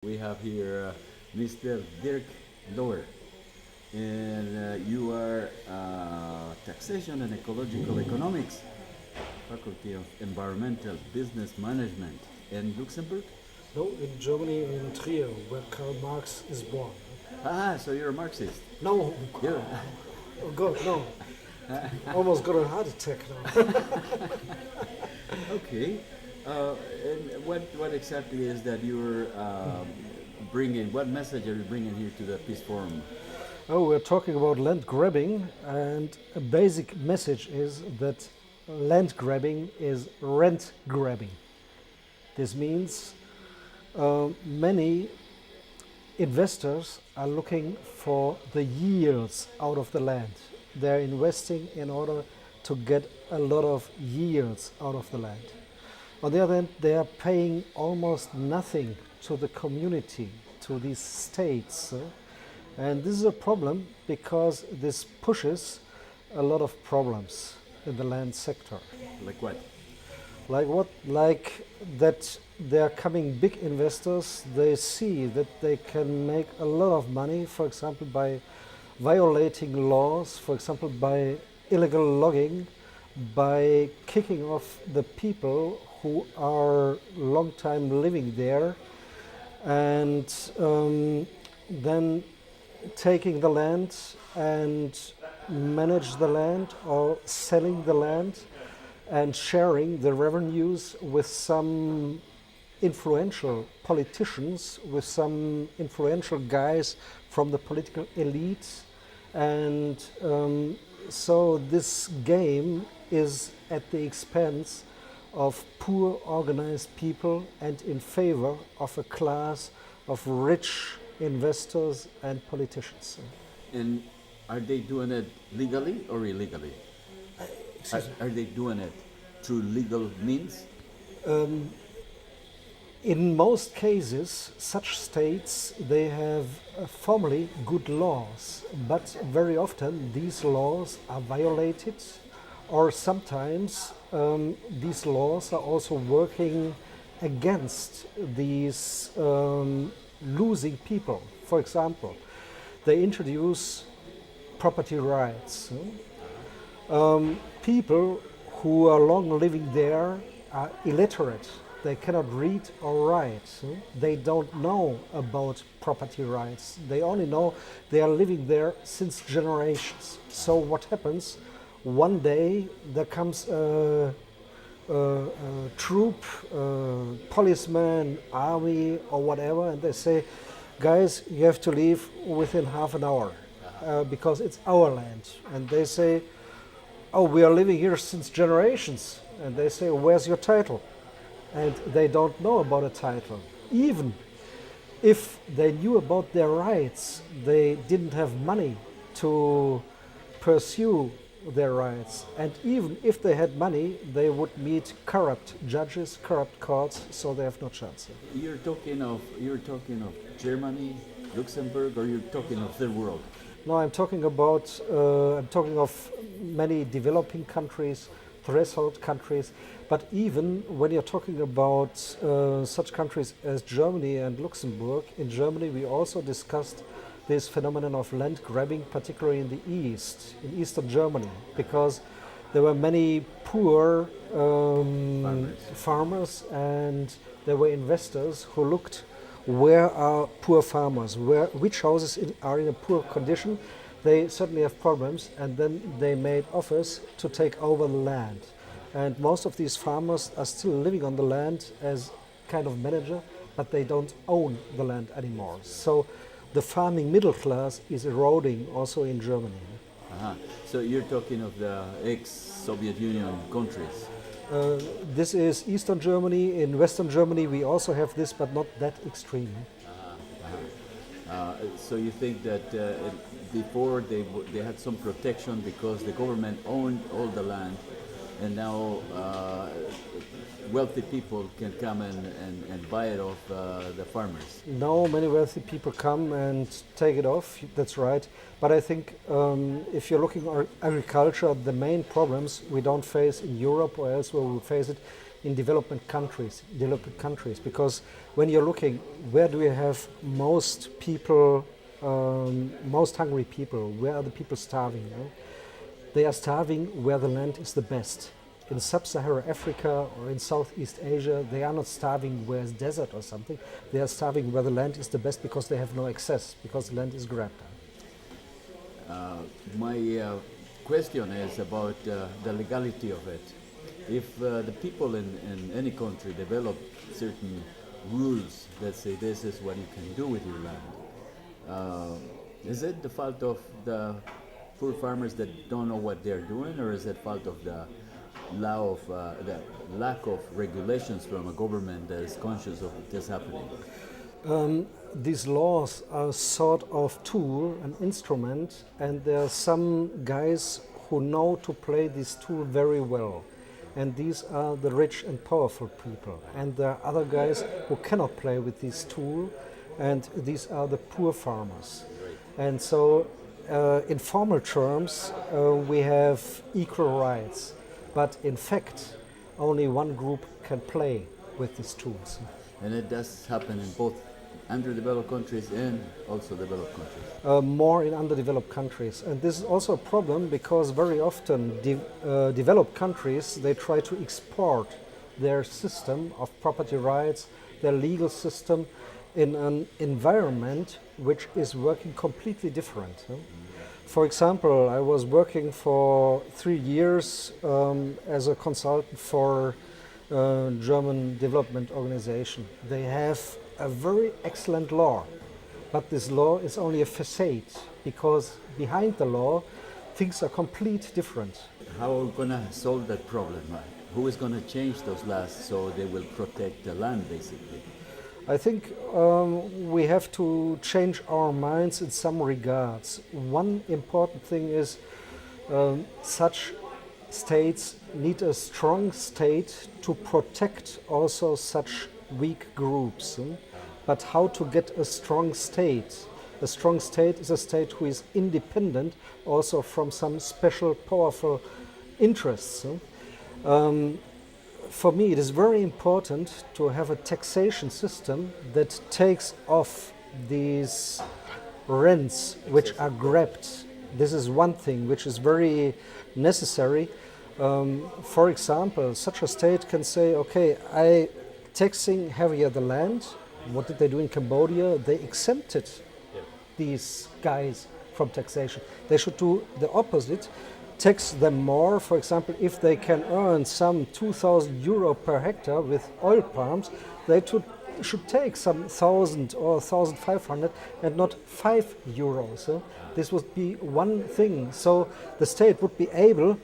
We have here Mr. Dirk Loehr, and you are Taxation and Ecological Economics, Faculty of Environmental Business Management in Luxembourg. No, in Germany, in Trier, where Karl Marx is born. Ah, so you're a Marxist. No, Yeah. oh God, no. Almost got a heart attack now. Okay. And what exactly is that you're bringing? What message are you bringing here to the Peace Forum? Oh, we're talking about land grabbing, and a basic message is that land grabbing is rent grabbing. This means many investors are looking for the yields out of the land. They're investing in order to get a lot of yields out of the land. On the other hand, they are paying almost nothing to the community, to these states. And this is a problem because this pushes a lot of problems in the land sector. Like what? Like what? Like that there are coming big investors, they see that they can make a lot of money, for example, by violating laws, for example, by illegal logging, by kicking off the people who are long time living there, and then taking the land and manage the land or selling the land and sharing the revenues with some influential politicians, with some influential guys from the political elite. And so this game is at the expense of poor organized people and in favor of a class of rich investors and politicians. And are they doing it legally or illegally? Are they doing it through legal means? In most cases, such states, they have formally good laws, but very often these laws are violated, or sometimes these laws are also working against these losing people. For example, they introduce property rights. People who are long living there are illiterate. They cannot read or write. They don't know about property rights. They only know they are living there since generations. So what happens? One day there comes a troop, policeman, army, or whatever, and they say, guys, you have to leave within half an hour because it's our land. And they say, oh, we are living here since generations. And they say, where's your title? And they don't know about a title. Even if they knew about their rights, they didn't have money to pursue their rights. And even if they had money, they would meet corrupt judges, corrupt courts, so they have no chance. You're talking of Germany, Luxembourg, or you're talking of the world? No, I'm talking of many developing countries, threshold countries, but even when you're talking about such countries as Germany and Luxembourg, in Germany we also discussed this phenomenon of land grabbing, particularly in the east, in eastern Germany, because there were many poor farmers and there were investors who looked where are poor farmers, which houses are in a poor condition. They certainly have problems, and then they made offers to take over the land. And most of these farmers are still living on the land as kind of manager, but they don't own the land anymore. So the farming middle class is eroding also in Germany. Uh-huh. So you're talking of the ex-Soviet Union countries. This is Eastern Germany. In Western Germany, we also have this, but not that extreme. So you think that before they had some protection because the government owned all the land, and now wealthy people can come and buy it off the farmers? Now many wealthy people come and take it off, that's right. But I think if you're looking at agriculture, the main problems we don't face in Europe or elsewhere, we face it in developed countries, because when you're looking, where do you have most people, most hungry people? Where are the people starving? They are starving where the land is the best. In sub-Saharan Africa or in Southeast Asia, they are not starving where it's desert or something. They are starving where the land is the best because they have no access, because the land is grabbed. My question is about the legality of it. If the people in any country develop certain rules that say this is what you can do with your land, is it the fault of the poor farmers that don't know what they're doing, or is it fault of the law of the lack of regulations from a government that is conscious of this happening? These laws are sort of tool, an instrument, and there are some guys who know to play this tool very well. And these are the rich and powerful people. And there are other guys who cannot play with this tool, and these are the poor farmers. And so, in formal terms, we have equal rights. But in fact, only one group can play with these tools. And it does happen in both underdeveloped countries and also developed countries. More in underdeveloped countries. And this is also a problem because very often developed countries, they try to export their system of property rights, their legal system in an environment which is working completely different. For example, I was working for 3 years as a consultant for a German development organization. They have a very excellent law, but this law is only a facade because behind the law things are completely different. How are we going to solve that problem? Who is going to change those laws so they will protect the land, basically? I think we have to change our minds in some regards. One important thing is such states need a strong state to protect also such weak groups. But how to get a strong state? A strong state is a state who is independent also from some special powerful interests. For me, it is very important to have a taxation system that takes off these rents which are grabbed. This is one thing which is very necessary. For example, such a state can say, okay, I taxing heavier the land. What did they do in Cambodia? They exempted these guys from taxation. They should do the opposite. Tax them more. For example, if they can earn some 2,000 euro per hectare with oil palms, they should take some 1,000 or 1,500 and not 5 euros. This would be one thing. So the state would be able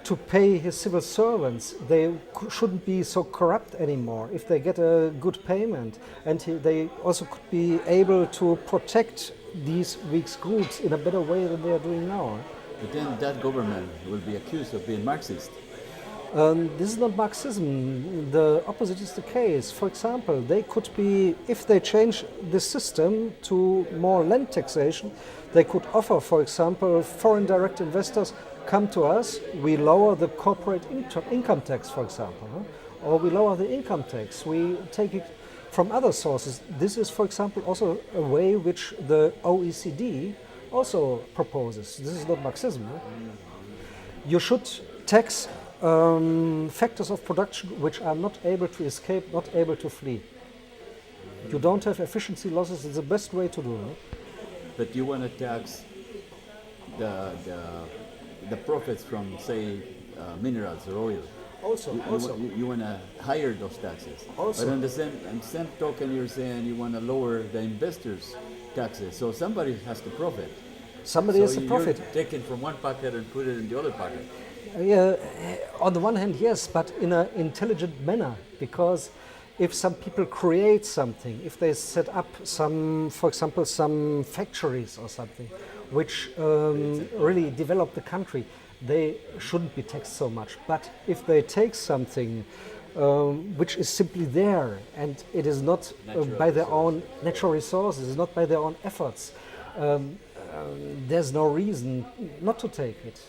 to pay his civil servants. They shouldn't be so corrupt anymore if they get a good payment. And they also could be able to protect these weak groups in a better way than they are doing now. But then that government will be accused of being Marxist. This is not Marxism. The opposite is the case. For example, they could be, if they change the system to more land taxation, they could offer, for example, foreign direct investors come to us, we lower the corporate income tax, for example, or we lower the income tax, we take it from other sources. This is, for example, also a way which the OECD also proposes. This is not Marxism. You should tax factors of production which are not able to escape, not able to flee. You don't have efficiency losses, it's the best way to do it. But you want to tax the profits from, say, minerals or oil. You want to higher those taxes. But on the same token, you're saying you want to lower the investors' taxes. So somebody has to profit. Somebody has to profit. You're taking from one pocket and put it in the other pocket. Yeah, on the one hand, yes, but in an intelligent manner, because if some people create something, if they set up some, for example, some factories or something, which really develop the country, they shouldn't be taxed so much. But if they take something which is simply there and it is not by their own natural resources, not by their own efforts, there's no reason not to take it.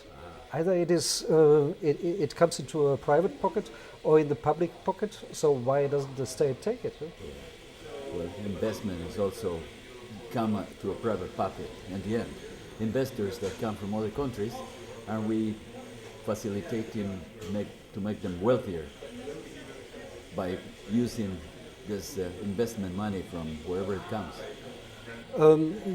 Either it comes into a private pocket or in the public pocket. So why doesn't the state take it? Huh? Well, investment is also come to a private pocket in the end. Investors that come from other countries, and we facilitating to make them wealthier by using this investment money from wherever it comes.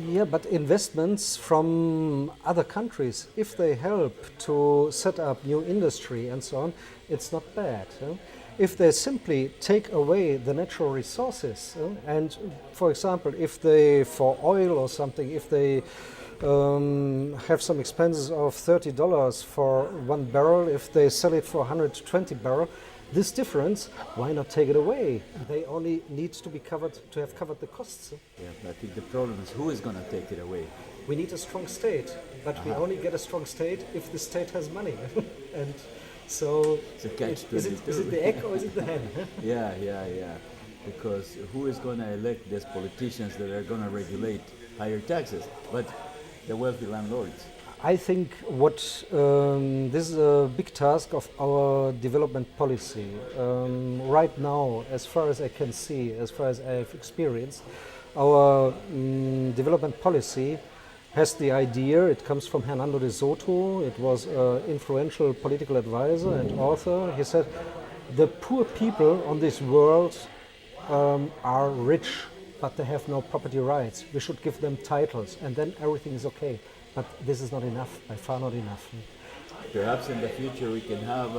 Yeah, but investments from other countries, if they help to set up new industry and so on, it's not bad. Huh? If they simply take away the natural resources, and for example, if they, for oil or something, if they have some expenses of $30 for 1 barrel, if they sell it for 120 barrel, this difference, why not take it away? They only need to be covered, to have covered the costs. Yeah, I think the problem is who is going to take it away. We need a strong state, but we only get a strong state if the state has money. And so, It's a catch is 22. it the egg or is it the hen? Yeah. Because who is going to elect these politicians that are going to regulate higher taxes? But the wealthy landlords. I think what this is a big task of our development policy. Right now, as far as I can see, as far as I have experienced, our development policy has the idea, it comes from Hernando de Soto, it was an influential political advisor and author. He said, the poor people on this world are rich, but they have no property rights. We should give them titles, and then everything is okay. But this is not enough, by far not enough. Perhaps in the future we can have,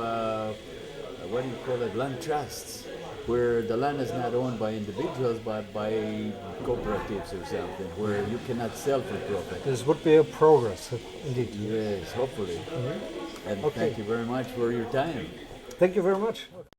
what do you call it, land trusts, where the land is not owned by individuals but by cooperatives or something, where you cannot sell for profit. This would be a progress, indeed. Yes, hopefully. And Okay. thank you very much for your time. Thank you very much.